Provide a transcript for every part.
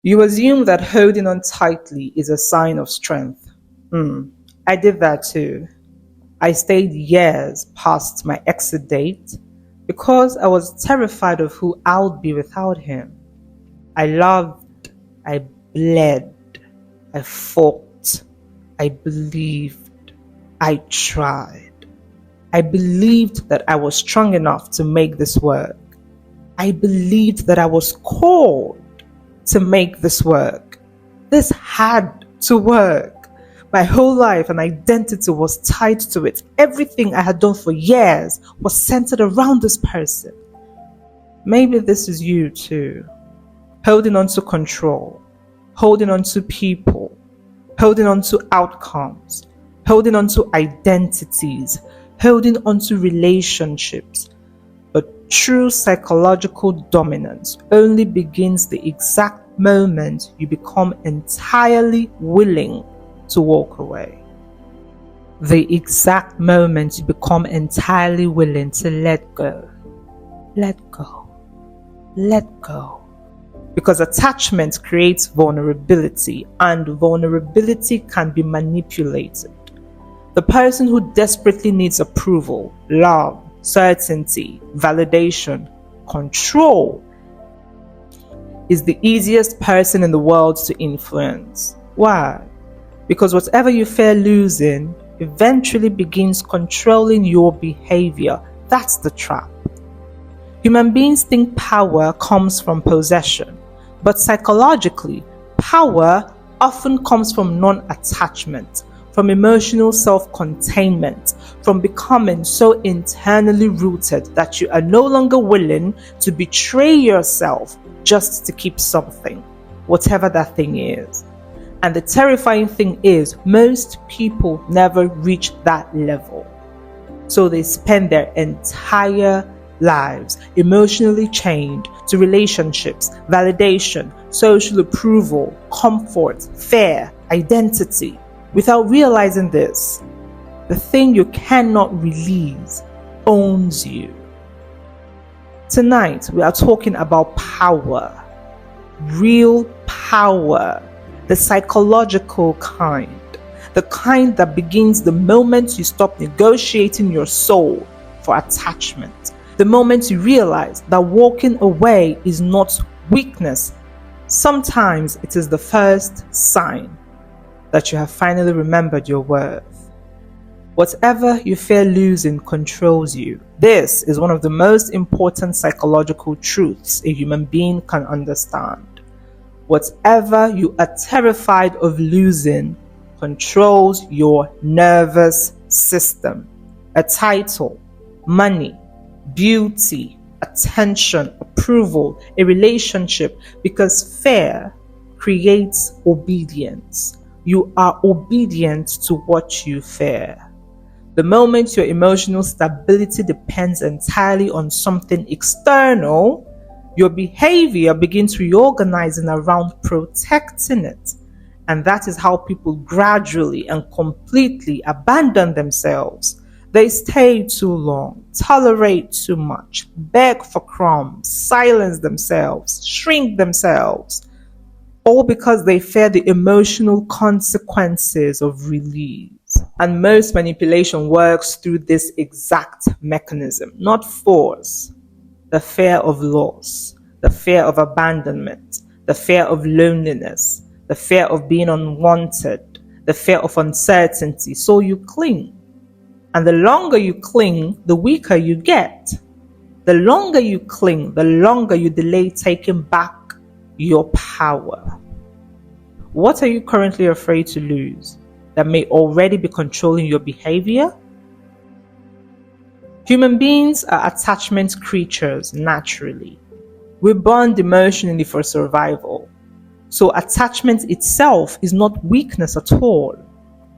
You assume that holding on tightly is a sign of strength. I did that too. I stayed years past my exit date because I was terrified of who I would be without him. I loved, I bled, I fought, I believed, I tried. I believed that I was strong enough to make this work. I believed that I was called to make this work. This had to work. My whole life and identity was tied to it. Everything I had done for years was centered around this person. Maybe this is you too. Holding on to control, holding on to people, holding on to outcomes, holding on to identities, holding on to relationships. But true psychological dominance only begins the exact moment you become entirely willing to walk away. The exact moment you become entirely willing to let go. Let go. Let go. Because attachment creates vulnerability, and vulnerability can be manipulated. The person who desperately needs approval, love, certainty, validation, control is the easiest person in the world to influence. Why? Because whatever you fear losing eventually begins controlling your behavior. That's the trap. Human beings think power comes from possession, but psychologically, power often comes from non-attachment, from emotional self-containment, from becoming so internally rooted that you are no longer willing to betray yourself just to keep something, whatever that thing is. And the terrifying thing is, most people never reach that level. So they spend their entire lives emotionally chained to relationships, validation, social approval, comfort, fear, identity. Without realizing this, the thing you cannot release owns you. Tonight, we are talking about power, real power, the psychological kind, the kind that begins the moment you stop negotiating your soul for attachment, the moment you realize that walking away is not weakness. Sometimes it is the first sign that you have finally remembered your worth. Whatever you fear losing controls you. This is one of the most important psychological truths a human being can understand. Whatever you are terrified of losing controls your nervous system. A title, money, beauty, attention, approval, a relationship, because fear creates obedience. You are obedient to what you fear. The moment your emotional stability depends entirely on something external, your behavior begins reorganizing around protecting it. And that is how people gradually and completely abandon themselves. They stay too long, tolerate too much, beg for crumbs, silence themselves, shrink themselves, all because they fear the emotional consequences of release. And most manipulation works through this exact mechanism, not force. The fear of loss, the fear of abandonment, the fear of loneliness, the fear of being unwanted, the fear of uncertainty. So you cling. And the longer you cling, the weaker you get. The longer you cling, the longer you delay taking back your power. What are you currently afraid to lose that may already be controlling your behavior? Human beings are attachment creatures naturally. We bond emotionally for survival. So attachment itself is not weakness at all.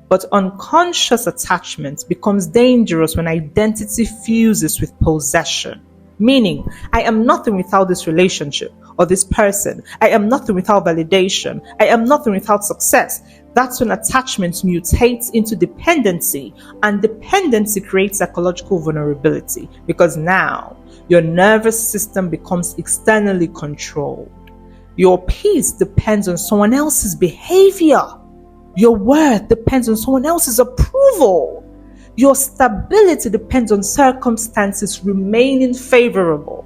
But unconscious attachment becomes dangerous when identity fuses with possession. Meaning, I am nothing without this relationship or this person. I am nothing without validation. I am nothing without success. That's when attachment mutates into dependency, and dependency creates psychological vulnerability because now your nervous system becomes externally controlled. Your peace depends on someone else's behavior. Your worth depends on someone else's approval. Your stability depends on circumstances remaining favorable.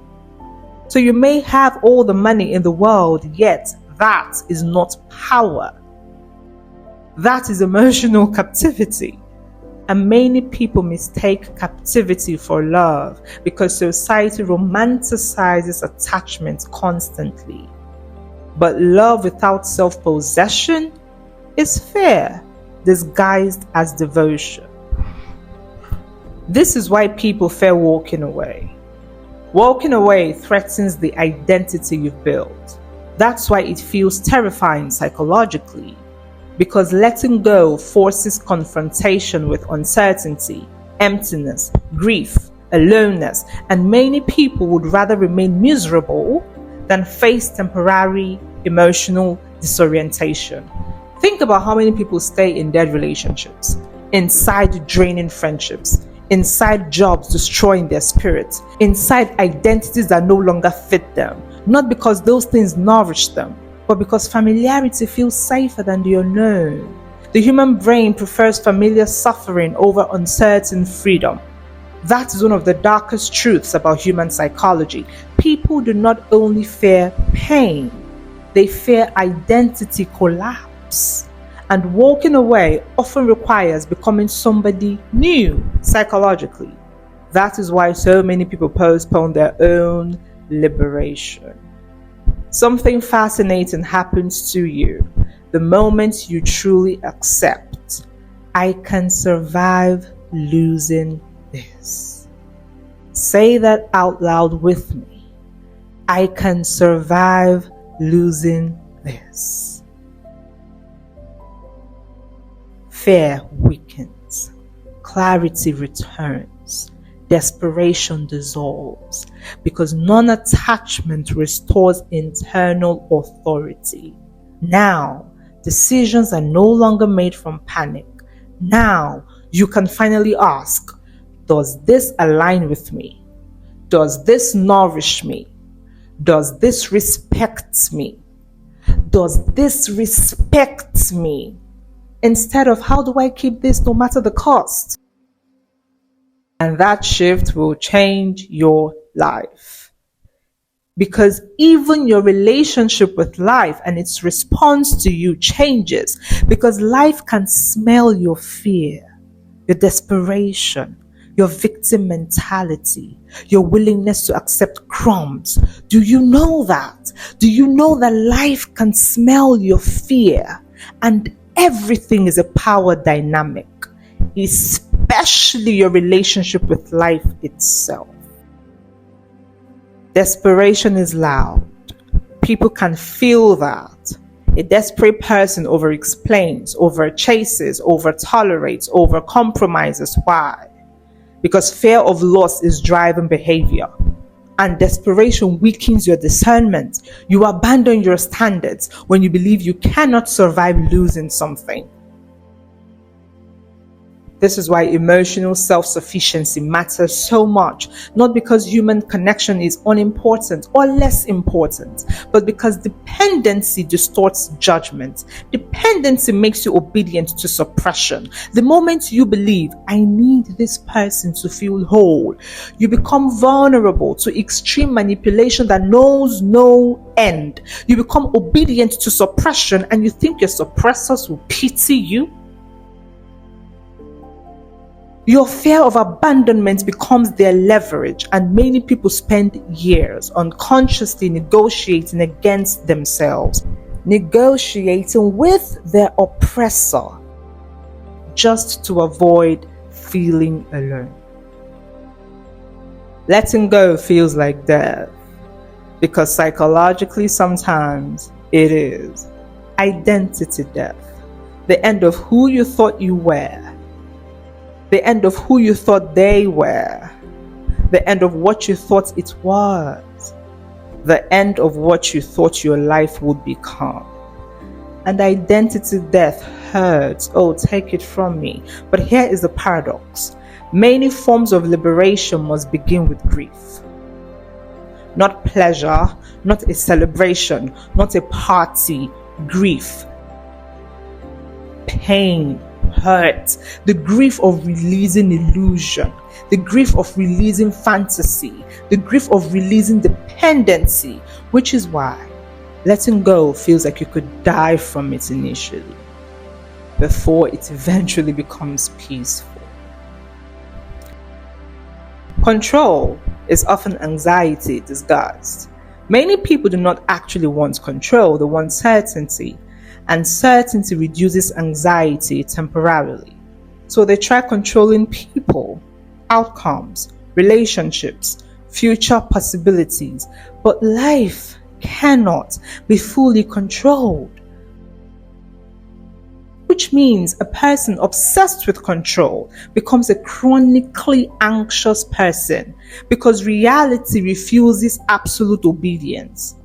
So you may have all the money in the world, yet that is not power. That is emotional captivity. And many people mistake captivity for love because society romanticizes attachment constantly. But love without self-possession is fear disguised as devotion. This is why people fear walking away. Walking away threatens the identity you've built. That's why it feels terrifying psychologically, because letting go forces confrontation with uncertainty, emptiness, grief, aloneness, and many people would rather remain miserable than face temporary emotional disorientation. Think about how many people stay in dead relationships, inside draining friendships, inside jobs destroying their spirits, inside identities that no longer fit them, not because those things nourish them, but because familiarity feels safer than the unknown. The human brain prefers familiar suffering over uncertain freedom. That is one of the darkest truths about human psychology. People do not only fear pain, they fear identity collapse. And walking away often requires becoming somebody new psychologically. That is why so many people postpone their own liberation. Something fascinating happens to you the moment you truly accept, I can survive losing this. Say that out loud with me. I can survive losing this. Fear weakens, clarity returns, desperation dissolves, because non-attachment restores internal authority. Now, decisions are no longer made from panic. Now, you can finally ask, does this align with me? Does this nourish me? Does this respect me? Does this respect me? Instead of, how do I keep this no matter the cost? And that shift will change your life. Because even your relationship with life and its response to you changes. Because life can smell your fear, your desperation, your victim mentality, your willingness to accept crumbs. Do you know that? Do you know that life can smell your fear? And everything is a power dynamic, especially your relationship with life itself. Desperation is loud. People can feel that. A desperate person over-explains, over-chases, over-tolerates, over-compromises. Why? Because fear of loss is driving behavior. And desperation weakens your discernment. You abandon your standards when you believe you cannot survive losing something. This is why emotional self-sufficiency matters so much, not because human connection is unimportant or less important, but because dependency distorts judgment. Dependency makes you obedient to suppression. The moment you believe, I need this person to feel whole, you become vulnerable to extreme manipulation that knows no end. You become obedient to suppression and you think your suppressors will pity you. Your fear of abandonment becomes their leverage, and many people spend years unconsciously negotiating against themselves, negotiating with their oppressor, just to avoid feeling alone. Letting go feels like death, because psychologically sometimes it is. Identity death, the end of who you thought you were. The end of who you thought they were. The end of what you thought it was. The end of what you thought your life would become. And identity death hurts. Oh, take it from me. But here is the paradox. Many forms of liberation must begin with grief. not pleasure, not a celebration, not a party, grief, pain, hurt, the grief of releasing illusion, the grief of releasing fantasy, the grief of releasing dependency, which is why letting go feels like you could die from it initially before it eventually becomes peaceful. Control is often anxiety disguised. Many people do not actually want control, they want certainty, and certainty reduces anxiety temporarily. So they try controlling people, outcomes, relationships, future possibilities, but life cannot be fully controlled. Which means a person obsessed with control becomes a chronically anxious person because reality refuses absolute obedience.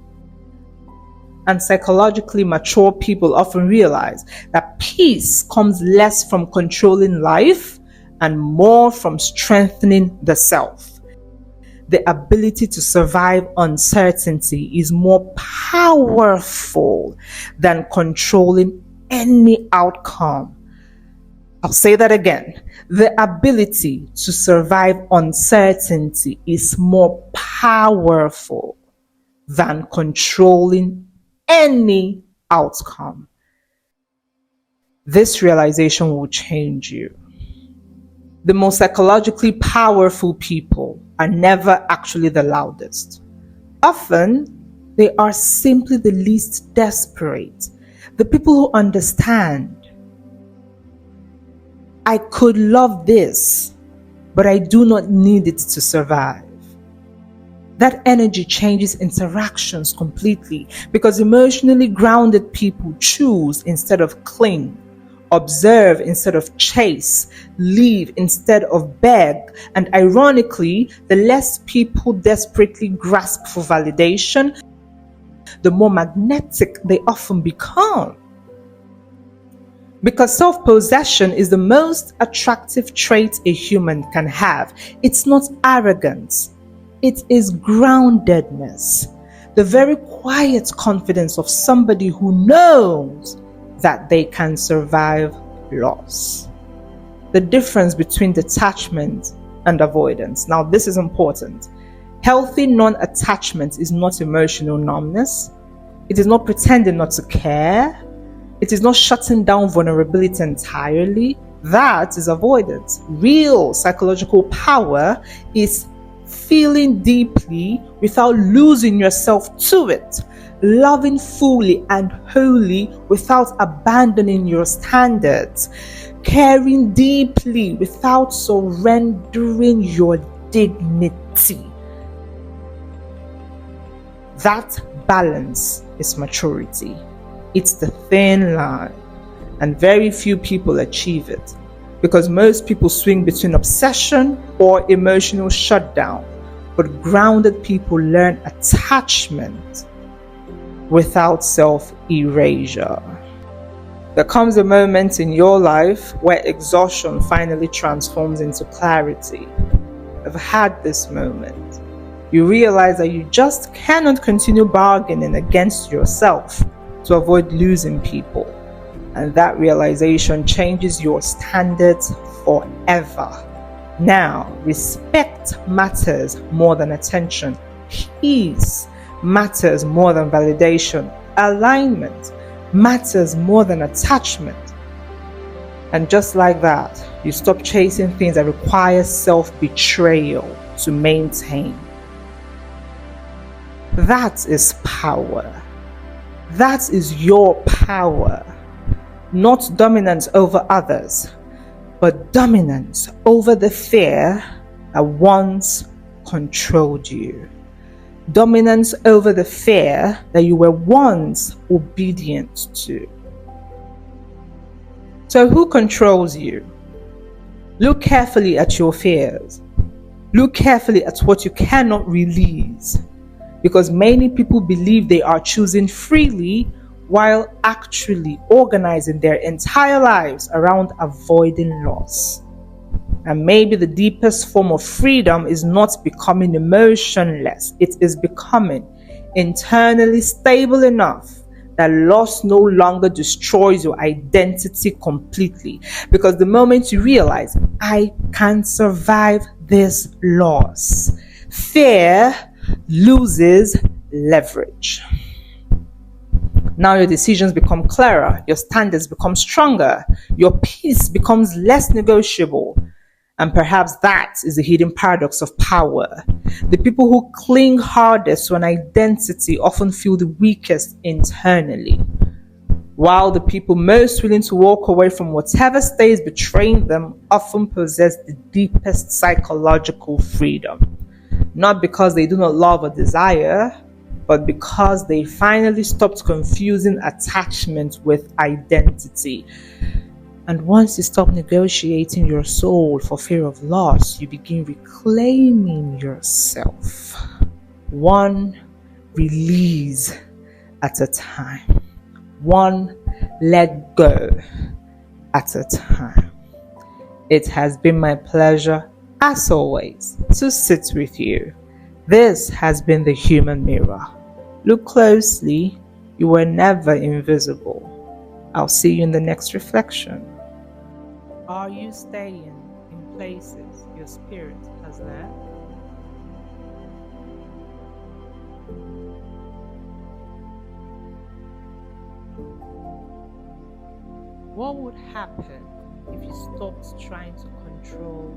And psychologically mature people often realize that peace comes less from controlling life and more from strengthening the self. The ability to survive uncertainty is more powerful than controlling any outcome. I'll say that again. The ability to survive uncertainty is more powerful than controlling any outcome. This realization will change you. The most psychologically powerful people are never actually the loudest. Often, they are simply the least desperate. The people who understand, I could love this, but I do not need it to survive. That energy changes interactions completely because emotionally grounded people choose instead of cling, observe instead of chase, live instead of beg, and ironically, the less people desperately grasp for validation, the more magnetic they often become. Because self-possession is the most attractive trait a human can have. It's not arrogance. It is groundedness. The very quiet confidence of somebody who knows that they can survive loss. The difference between detachment and avoidance. Now, this is important. Healthy non-attachment is not emotional numbness. It is not pretending not to care. It is not shutting down vulnerability entirely. That is avoidance. Real psychological power is feeling deeply without losing yourself to it. Loving fully and wholly without abandoning your standards. Caring deeply without surrendering your dignity. That balance is maturity. It's the thin line, and very few people achieve it because most people swing between obsession or emotional shutdown, but grounded people learn attachment without self-erasure. There comes a moment in your life where exhaustion finally transforms into clarity. I've had this moment. You realize that you just cannot continue bargaining against yourself to avoid losing people. And that realization changes your standards forever. Now, respect matters more than attention. Peace matters more than validation. Alignment matters more than attachment. And just like that, you stop chasing things that require self-betrayal to maintain. That is power. That is your power. Not dominance over others, but dominance over the fear that once controlled you. Dominance over the fear that you were once obedient to. So who controls you? Look carefully at your fears. Look carefully at what you cannot release. Because many people believe they are choosing freely while actually organizing their entire lives around avoiding loss. And maybe the deepest form of freedom is not becoming emotionless, it is becoming internally stable enough that loss no longer destroys your identity completely. Because the moment you realize, I can survive this loss, fear loses leverage. Now your decisions become clearer, your standards become stronger, your peace becomes less negotiable. And perhaps that is the hidden paradox of power. The people who cling hardest to an identity often feel the weakest internally, while the people most willing to walk away from whatever stays betraying them often possess the deepest psychological freedom. Not because they do not love or desire, but because they finally stopped confusing attachment with identity. And once you stop negotiating your soul for fear of loss, you begin reclaiming yourself, one release at a time, one let go at a time. It has been my pleasure, as always, to sit with you. This has been the Human Mirror. Look closely, you were never invisible. I'll see you in the next reflection. Are you staying in places your spirit has left? What would happen if you stopped trying to control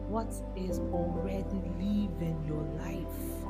what is already living your life?